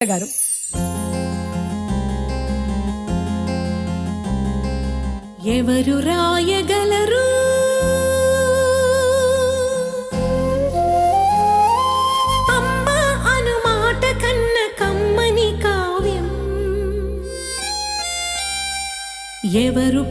గారు ఎవరు రాయగలరు అమ్మ అను మాట కన్న కమ్మని కావ్యం ఎవరు